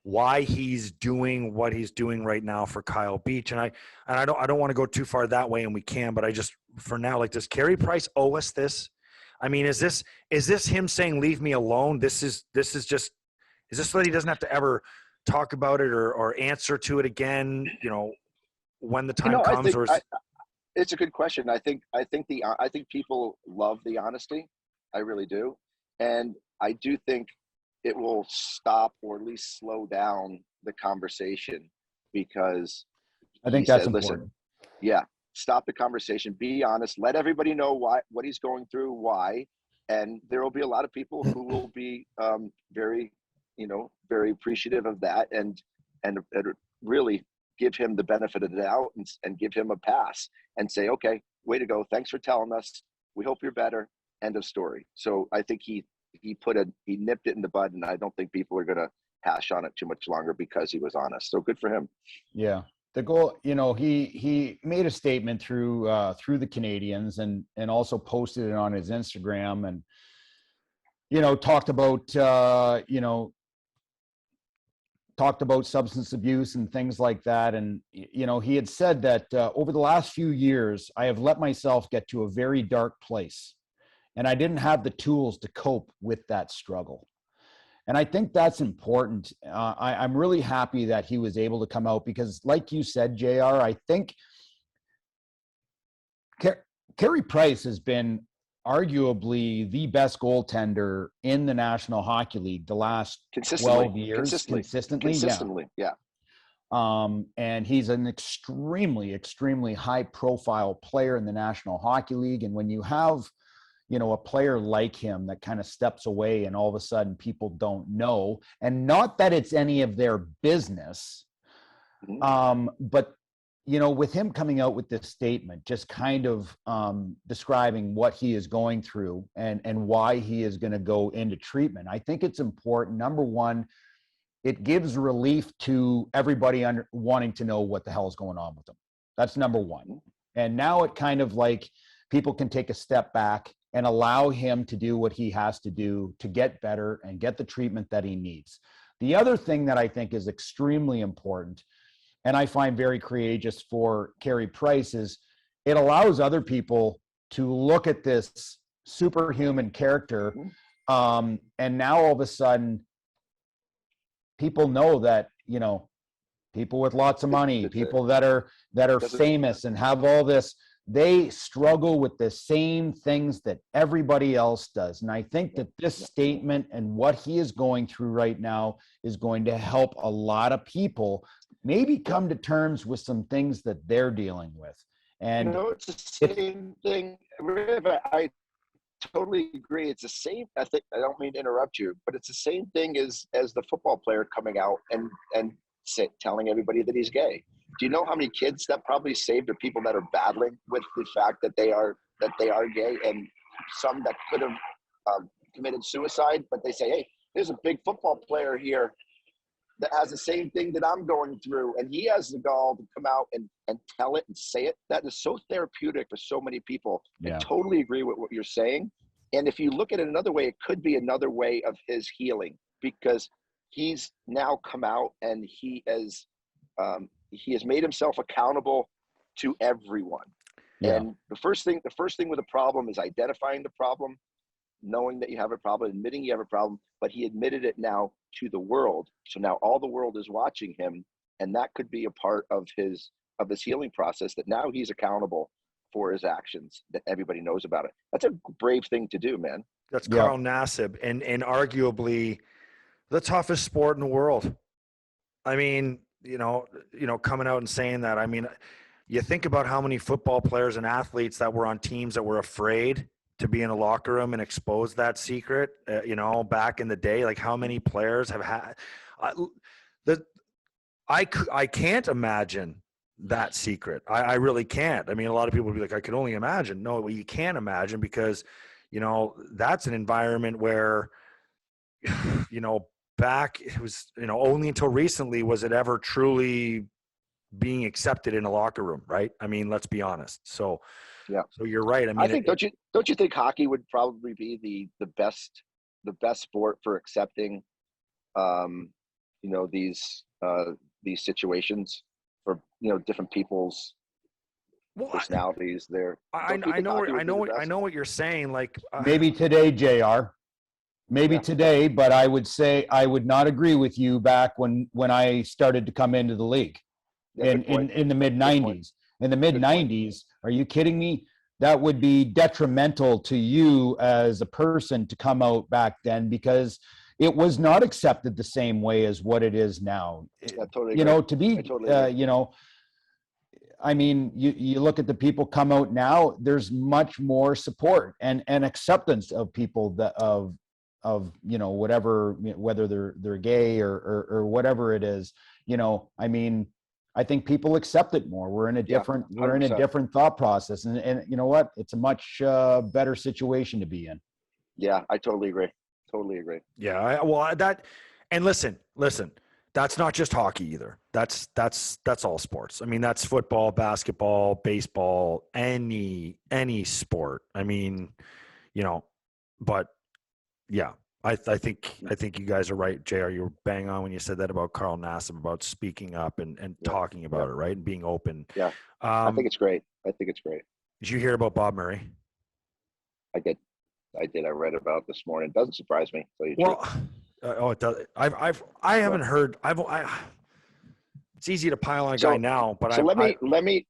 why he's doing what he's doing right now for Kyle Beach. And I don't want to go too far that way, and we can, but I just, for now, does Carey Price owe us this? I mean, is this him saying, leave me alone? Is this so that he doesn't have to ever talk about it or answer to it again, when the time comes?
It's a good question. I think people love the honesty. I really do. And I do think it will stop or at least slow down the conversation, because
I think that's important.
Listen, stop the conversation, be honest, let everybody know what he's going through, why. And there will be a lot of people who will be very appreciative of that and really give him the benefit of the doubt and give him a pass and say, okay, way to go. Thanks for telling us. We hope you're better. End of story. So I think he nipped it in the bud, and I don't think people are going to hash on it too much longer because he was honest. So good for him. Yeah.
The goal, he made a statement through the Canadians and also posted it on his Instagram and, talked about substance abuse and things like that. And, he had said that over the last few years, I have let myself get to a very dark place, and I didn't have the tools to cope with that struggle. And I think that's important. I'm really happy that he was able to come out because, like you said, JR, I think Carey Price has been arguably the best goaltender in the National Hockey League the last 12 years.
Consistently, yeah.
And he's an extremely, extremely high-profile player in the National Hockey League. And when you have, a player like him that kind of steps away and all of a sudden people don't know, and not that it's any of their business. But, with him coming out with this statement, just kind of describing what he is going through and why he is going to go into treatment, I think it's important. Number one, it gives relief to everybody wanting to know what the hell is going on with him. That's number one. And now it kind of like people can take a step back and allow him to do what he has to do to get better and get the treatment that he needs. The other thing that I think is extremely important, and I find very courageous for Carey Price, is it allows other people to look at this superhuman character. And now all of a sudden, people know that, people with lots of money, people that are famous and have all this, they struggle with the same things that everybody else does. And I think that this statement and what he is going through right now is going to help a lot of people maybe come to terms with some things that they're dealing with. And
it's the same thing. I totally agree. It's the same. I don't mean to interrupt you, but it's the same thing as the football player coming out and telling everybody that he's gay. Do you know how many kids that probably saved are people that are battling with the fact that they are gay, and some that could have committed suicide, but they say, hey, there's a big football player here that has the same thing that I'm going through, and he has the gall to come out and tell it and say it. That is so therapeutic for so many people.
Yeah.
I totally agree with what you're saying. And if you look at it another way, it could be another way of his healing, because he's now come out and he has made himself accountable to everyone.
Yeah.
And the first thing with a problem is identifying the problem, knowing that you have a problem, admitting you have a problem, but he admitted it now to the world. So now all the world is watching him, and that could be a part of his healing process, that now he's accountable for his actions, that everybody knows about it. That's a brave thing to do, man.
That's Carl Nassib, and arguably the toughest sport in the world. I mean, coming out and saying that, I mean, you think about how many football players and athletes that were on teams that were afraid to be in a locker room and expose that secret, back in the day, like how many players have had I can't imagine that secret. I really can't. I mean, a lot of people would be like, I can only imagine. No, well, you can't imagine, because, that's an environment where, back, it was, only until recently was it ever truly being accepted in a locker room, right? I mean, let's be honest. So, yeah. So you're right. I mean,
I think don't you think hockey would probably be the best sport for accepting, these situations for different people's personalities there.
I know what you're saying. Like
maybe today, JR. Maybe today, but I would say I would not agree with you back when I started to come into the league in the mid 90s. In the mid 90s, are you kidding me? That would be detrimental to you as a person to come out back then, because it was not accepted the same way as what it is now.
Totally
to be, I mean, you look at the people come out now, there's much more support and acceptance of people that of whatever, whether they're gay or whatever it is, I mean, I think people accept it more. We're in a different, we're in a different thought process, and you know what? It's a much better situation to be in.
Yeah, I totally agree. Totally agree.
Yeah. And listen, that's not just hockey either. That's all sports. I mean, that's football, basketball, baseball, any sport. I mean, but yeah, I think you guys are right, JR. You were bang on when you said that about Carl Nassib, about speaking up and talking about it, right? And being open.
Yeah. I think it's great.
Did you hear about Bob Murray?
I did. I read about it this morning. It doesn't surprise me.
It does. I haven't heard. It's easy to pile on a guy now, but
let me.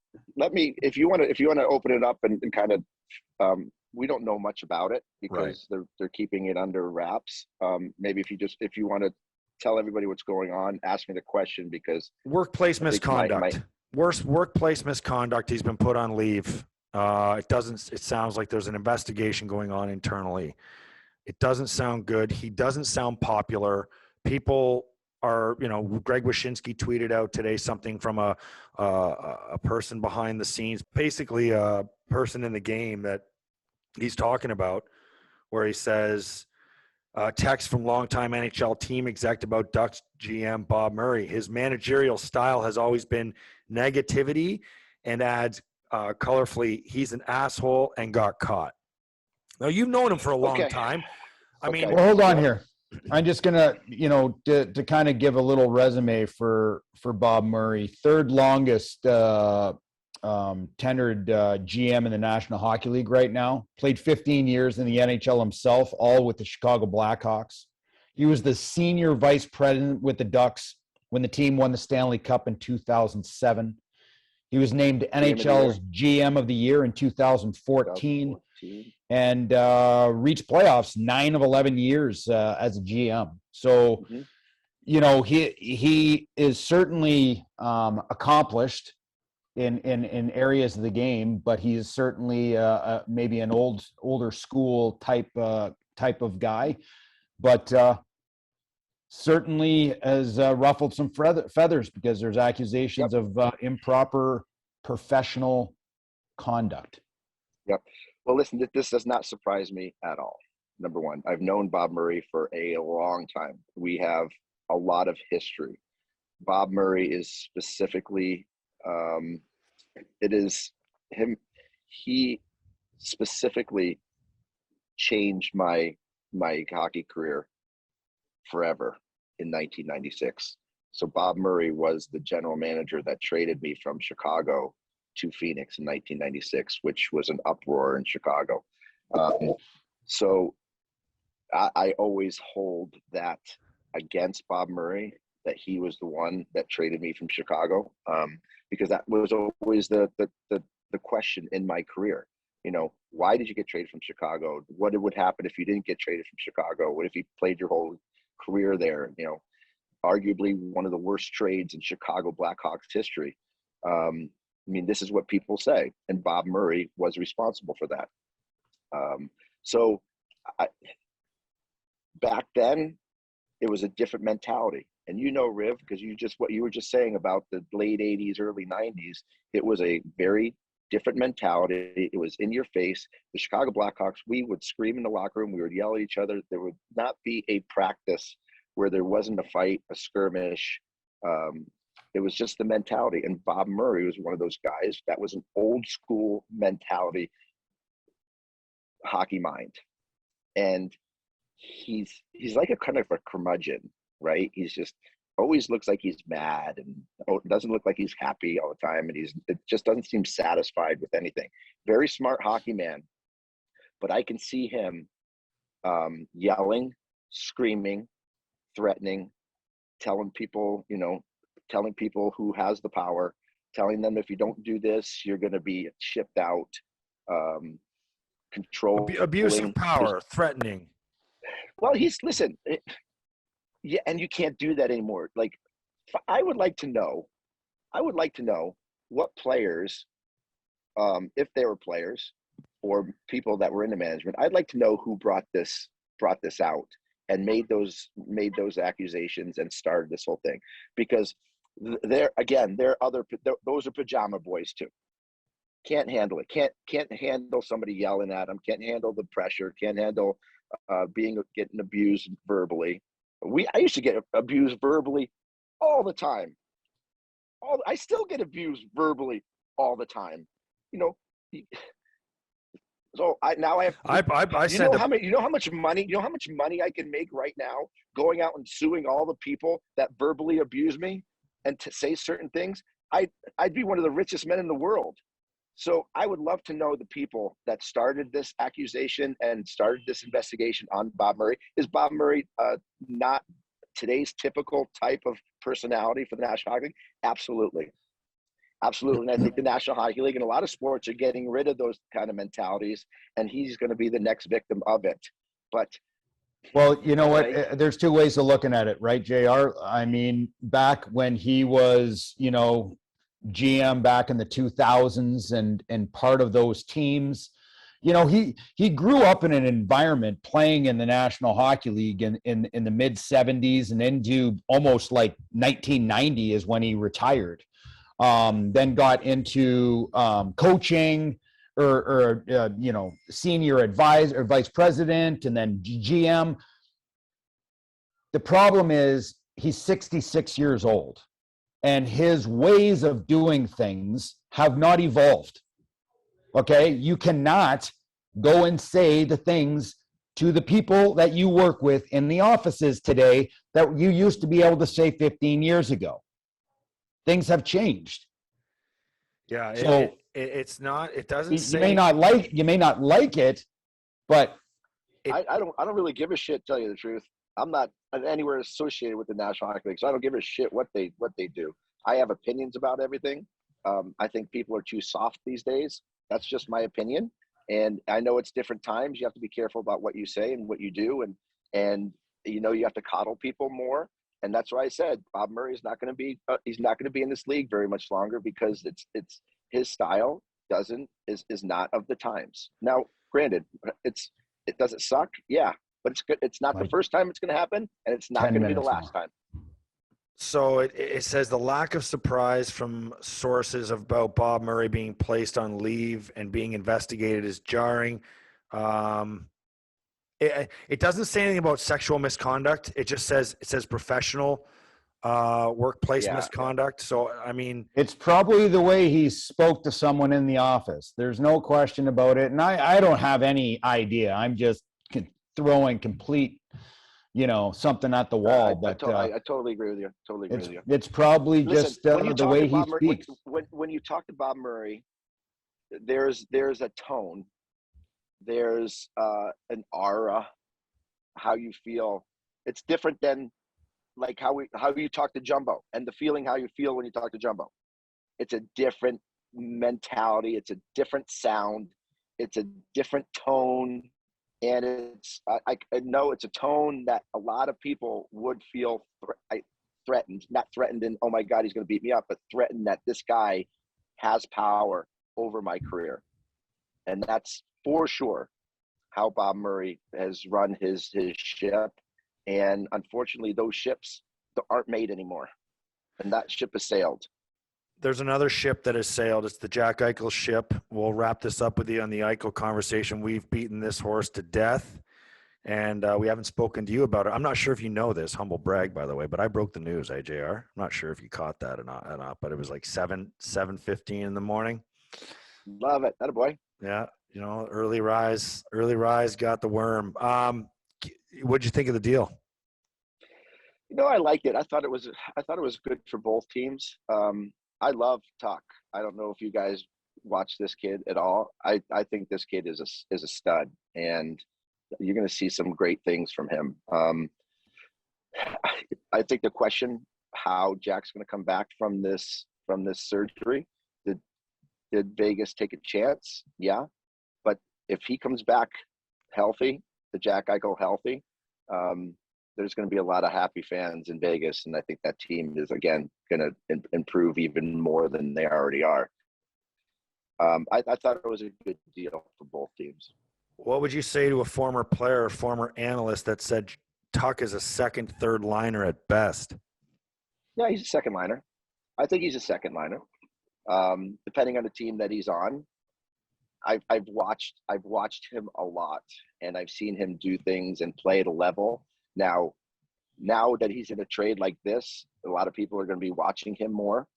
If you want to open it up and kind of, we don't know much about it because they're keeping it under wraps. Maybe if you want to tell everybody what's going on, ask me the question, because
workplace misconduct. Worst workplace misconduct. He's been put on leave. It sounds like there's an investigation going on internally. It doesn't sound good. He doesn't sound popular. People are, Greg Wyshynski tweeted out today something from a person behind the scenes, basically a person in the game that he's talking about, where he says, text from longtime NHL team exec about Ducks GM Bob Murray. His managerial style has always been negativity, and adds colorfully, he's an asshole and got caught. Now, you've known him for a long time. I mean,
well, hold on here. I'm just gonna, to kind of give a little resume for Bob Murray. Third longest tenured GM in the National Hockey League right now. Played 15 years in the NHL himself, all with the Chicago Blackhawks. He was the senior vice president with the Ducks when the team won the Stanley Cup in 2007. He was named NHL's GM of the Year in 2014 and reached playoffs 9 of 11 years as a GM. So, he is certainly accomplished in areas of the game, but he is certainly maybe an older school type of guy, but certainly has ruffled some feathers because there's accusations of improper professional conduct.
Yep. Well, listen, this does not surprise me at all. Number one, I've known Bob Murray for a long time. We have a lot of history. Bob Murray is specifically, it is him. He specifically changed my hockey career forever in 1996. So Bob Murray was the general manager that traded me from Chicago to Phoenix in 1996, which was an uproar in Chicago. So I always hold that against Bob Murray, that he was the one that traded me from Chicago, because that was always the question in my career. Why did you get traded from Chicago? What would happen if you didn't get traded from Chicago? What if you played your whole career there? Arguably one of the worst trades in Chicago Blackhawks history. This is what people say, and Bob Murray was responsible for that. Back then, it was a different mentality. And Riv, because what you were just saying about the late 80s, early 90s, it was a very different mentality. It was in your face. The Chicago Blackhawks, we would scream in the locker room. We would yell at each other. There would not be a practice where there wasn't a fight, a skirmish. It was just the mentality. And Bob Murray was one of those guys that was an old school mentality, hockey mind. And he's like a kind of a curmudgeon, right? He's just always looks like he's mad and doesn't look like he's happy all the time. And it just doesn't seem satisfied with anything. Very smart hockey man. But I can see him yelling, screaming, threatening, telling people who has the power, telling them if you don't do this, you're going to be shipped out. Control,
abuse of power, threatening.
Well, yeah, and you can't do that anymore. Like, I would like to know what players, if they were players or people that were in the management, I'd like to know who brought this out and made those accusations and started this whole thing, because those are pajama boys too. Can't handle it. Can't handle somebody yelling at them. Can't handle the pressure. Can't handle getting abused verbally. I used to get abused verbally all the time. I still get abused verbally all the time. So I have. You know how much money I can make right now going out and suing all the people that verbally abuse me and to say certain things. I'd be one of the richest men in the world. So I would love to know the people that started this accusation and started this investigation on Bob Murray. Is Bob Murray not today's typical type of personality for the National Hockey League? Absolutely. And I think the National Hockey League and a lot of sports are getting rid of those kind of mentalities, and he's going to be the next victim of it. But
well, you know what? There's two ways of looking at it, right, JR? I mean, back when he was, GM back in the 2000s and part of those teams. You know, he grew up in an environment playing in the National Hockey League in the mid 70s and into almost like 1990 is when he retired. Then got into coaching or you know, senior advisor or vice president and then GM. The problem is he's 66 years old and his ways of doing things have not evolved. Okay, you cannot go and say the things to the people that you work with in the offices today that you used to be able to say 15 years ago. Things have changed.
Yeah,
So
it's not. It doesn't
you
say.
may not like it, but
I don't really give a shit. Tell you the truth, I'm not anywhere associated with the National Hockey League, so I don't give a shit what they do. I have opinions about everything. I think people are too soft these days. That's just my opinion. And I know it's different times. You have to be careful about what you say and what you do. And you know, you have to coddle people more. And that's why I said Bob Murray is not going to be, he's not going to be in this league very much longer because it's his style is not of the times. Now, granted, does it suck? Yeah, but it's good. It's not the first time it's going to happen, and it's not going to be the last time.
So it says the lack of surprise from sources about Bob Murray being placed on leave and being investigated is jarring. It doesn't say anything about sexual misconduct. It just says professional workplace misconduct. So, I mean,
it's probably the way he spoke to someone in the office. There's no question about it. And I don't have any idea. I'm just throwing complete, you know, something at the wall.
I totally agree with you.
It's probably just the way he speaks.
When you talk to Bob Murray, there's a tone, there's an aura, how you feel. It's different than like how you talk to Jumbo and the feeling how you feel when you talk to Jumbo. It's a different mentality. It's a different sound. It's a different tone. And it's, I know it's a tone that a lot of people would feel threatened, not threatened in, oh my God, he's going to beat me up, but threatened that this guy has power over my career. And that's for sure how Bob Murray has run his ship. And unfortunately, those ships aren't made anymore. And that ship has sailed.
There's another ship that has sailed. It's the Jack Eichel ship. We'll wrap this up with you on the Eichel conversation. We've beaten this horse to death, and we haven't spoken to you about it. I'm not sure if you know this, humble brag, by the way, but I broke the news, AJR. I'm not sure if you caught that or not, but it was like 7:15 in the morning.
Love it. Attaboy.
Yeah, you know, early rise got the worm. What'd you think of the deal?
You know, I liked it. I thought it was good for both teams. I love Tuck. I don't know if you guys watch this kid at all. I think this kid is a stud, and you're going to see some great things from him. I think the question how Jack's going to come back from this surgery. Did Vegas take a chance? Yeah, but if he comes back healthy, the Jack Eichel healthy, there's going to be a lot of happy fans in Vegas, and I think that team is again going to improve even more than they already are. I thought it was a good deal for both teams.
What would you say to a former player or former analyst that said Tuck is a second, third liner at best?
Yeah, he's a second liner. I think he's a second liner. Depending on the team that he's on. I've watched him a lot, and I've seen him do things and play at a level. Now that he's in a trade like this, a lot of people are going to be watching him more.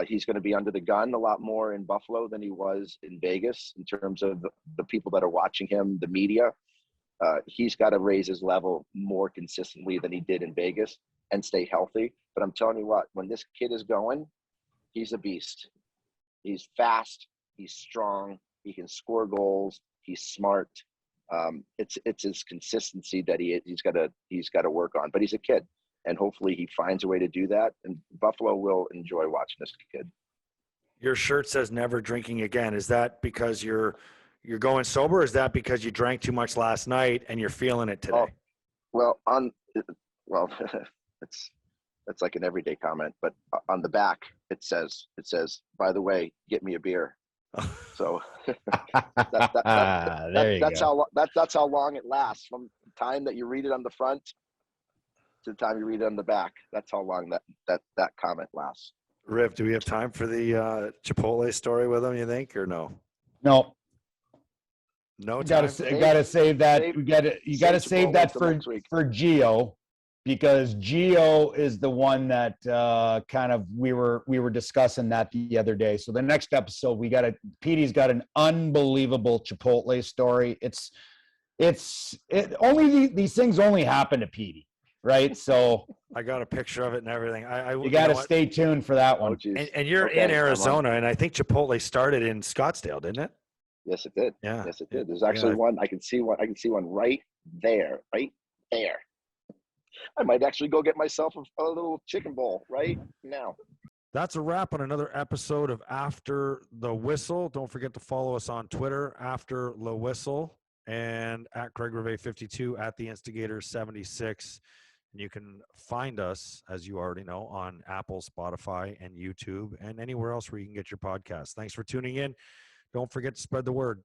He's going to be under the gun a lot more in Buffalo than he was in Vegas in terms of the people that are watching him, the media. He's got to raise his level more consistently than he did in Vegas and stay healthy. But I'm telling you what, when this kid is going, he's a beast. He's fast. He's strong. He can score goals. He's smart. It's his consistency that he's got to work on. But he's a kid, and hopefully he finds a way to do that. And Buffalo will enjoy watching this kid.
Your shirt says "Never drinking again." Is that because you're going sober? Or is that because you drank too much last night and you're feeling it today?
It's like an everyday comment, but on the back it says, by the way, get me a beer. So that's how long it lasts, from the time that you read it on the front to the time you read it on the back. That's how long that comment lasts.
Riv, do we have time for the Chipotle story with him, you think, or no?
No.
No
You
time.
gotta save that. You gotta save that for Gio, because Gio is the one that kind of we were discussing that the other day. So the next episode Petey's got an unbelievable Chipotle story. These things only happen to Petey, right? So
I got a picture of it and everything.
You got to stay tuned for that one.
And you're in Arizona, and I think Chipotle started in Scottsdale, didn't it?
Yes, it did.
Yeah.
Yes, it did. There's actually one. I can see one right there. Right there. I might actually go get myself a little chicken bowl right now.
That's a wrap on another episode of After the Whistle. Don't forget to follow us on Twitter, After the Whistle, and at Craig Rivet 52, at the Instigator 76. And you can find us, as you already know, on Apple, Spotify, and YouTube, and anywhere else where you can get your podcasts. Thanks for tuning in. Don't forget to spread the word.